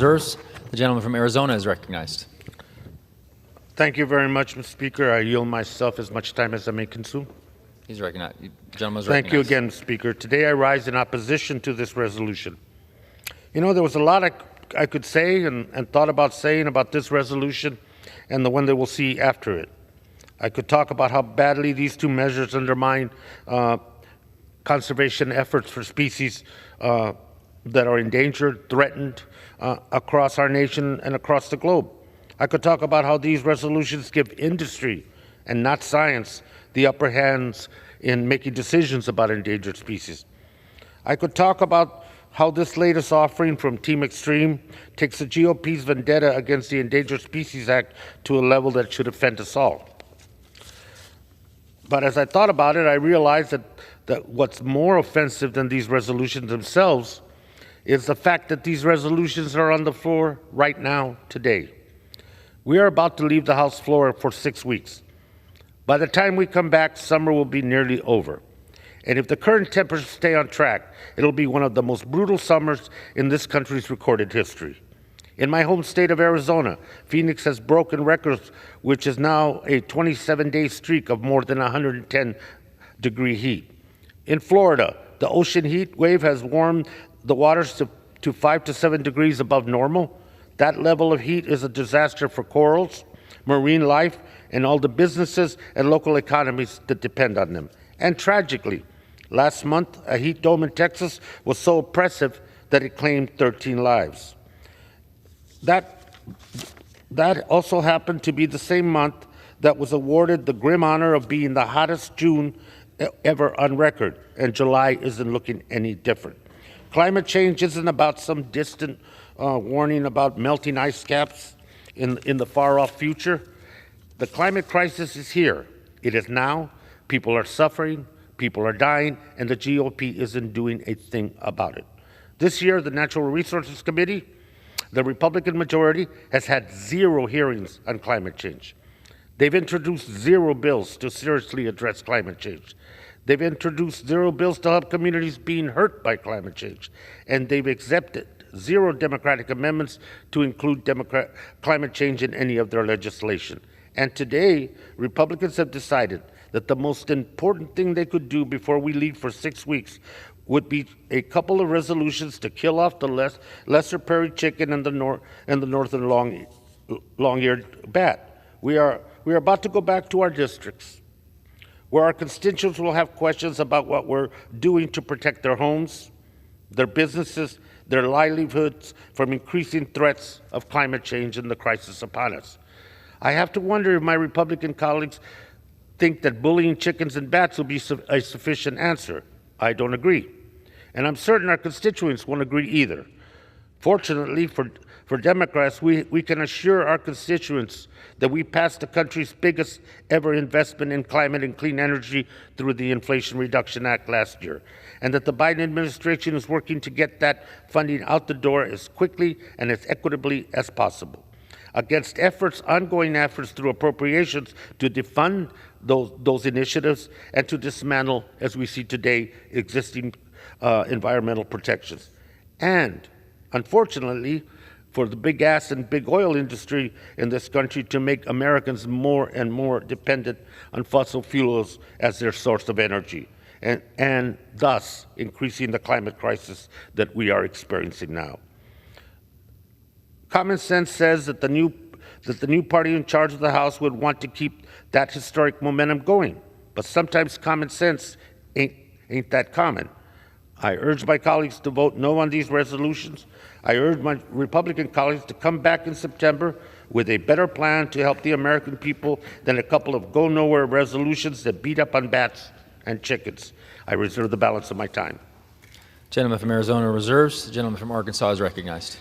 Reserves. The gentleman from Arizona is recognized. Thank you very much, Mr. Speaker. I yield myself as much time as I may consume. He's recognized. The gentleman is Thank you recognized. again, Speaker. Today I rise in opposition to this resolution. You know, there was a lot I could say and thought about saying about this resolution and the one that we'll see after it. I could talk about how badly these two measures undermine conservation efforts for species that are endangered, threatened across our nation and across the globe. I could talk about how these resolutions give industry and not science the upper hands in making decisions about endangered species. I could talk about how this latest offering from Team Extreme takes the GOP's vendetta against the Endangered Species Act to a level that should offend us all. But as I thought about it, I realized that what's more offensive than these resolutions themselves is the fact that these resolutions are on the floor right now, today. We are about to leave the House floor for 6 weeks. By the time we come back, summer will be nearly over. And if the current temperatures stay on track, it'll be one of the most brutal summers in this country's recorded history. In my home state of Arizona, Phoenix has broken records, which is now a 27-day streak of more than 110-degree heat. In Florida, the ocean heat wave has warmed the waters to 5 to 7 degrees above normal. That level of heat is a disaster for corals, marine life, and all the businesses and local economies that depend on them. And tragically, last month, a heat dome in Texas was so oppressive that it claimed 13 lives. That also happened to be the same month that was awarded the grim honor of being the hottest June ever on record, and July isn't looking any different. Climate change isn't about some distant warning about melting ice caps in the far-off future. The climate crisis is here. It is now. People are suffering, people are dying, and the GOP isn't doing a thing about it. This year, the Natural Resources Committee, the Republican majority, has had 0 hearings on climate change. They've introduced 0 bills to seriously address climate change. They've introduced 0 bills to help communities being hurt by climate change. And they've accepted 0 Democratic amendments to include climate change in any of their legislation. And today, Republicans have decided that the most important thing they could do before we leave for 6 weeks would be a couple of resolutions to kill off the lesser prairie-chicken and the northern long-eared bat. We are about to go back to our districts, where our constituents will have questions about what we're doing to protect their homes, their businesses, their livelihoods from increasing threats of climate change and the crisis upon us. I have to wonder if my Republican colleagues think that bullying chickens and bats will be a sufficient answer. I don't agree. And I'm certain our constituents won't agree either. Fortunately for Democrats, we can assure our constituents that we passed the country's biggest ever investment in climate and clean energy through the Inflation Reduction Act last year, and that the Biden administration is working to get that funding out the door as quickly and as equitably as possible. Against ongoing efforts through appropriations to defund those initiatives and to dismantle, as we see today, existing environmental protections. And unfortunately, for the big gas and big oil industry in this country to make Americans more and more dependent on fossil fuels as their source of energy, and thus increasing the climate crisis that we are experiencing now. Common sense says that the new party in charge of the House would want to keep that historic momentum going, but sometimes common sense ain't that common. I urge my colleagues to vote no on these resolutions. I urge my Republican colleagues to come back in September with a better plan to help the American people than a couple of go-nowhere resolutions that beat up on bats and chickens. I reserve the balance of my time. Gentleman from Arizona reserves. The gentleman from Arkansas is recognized.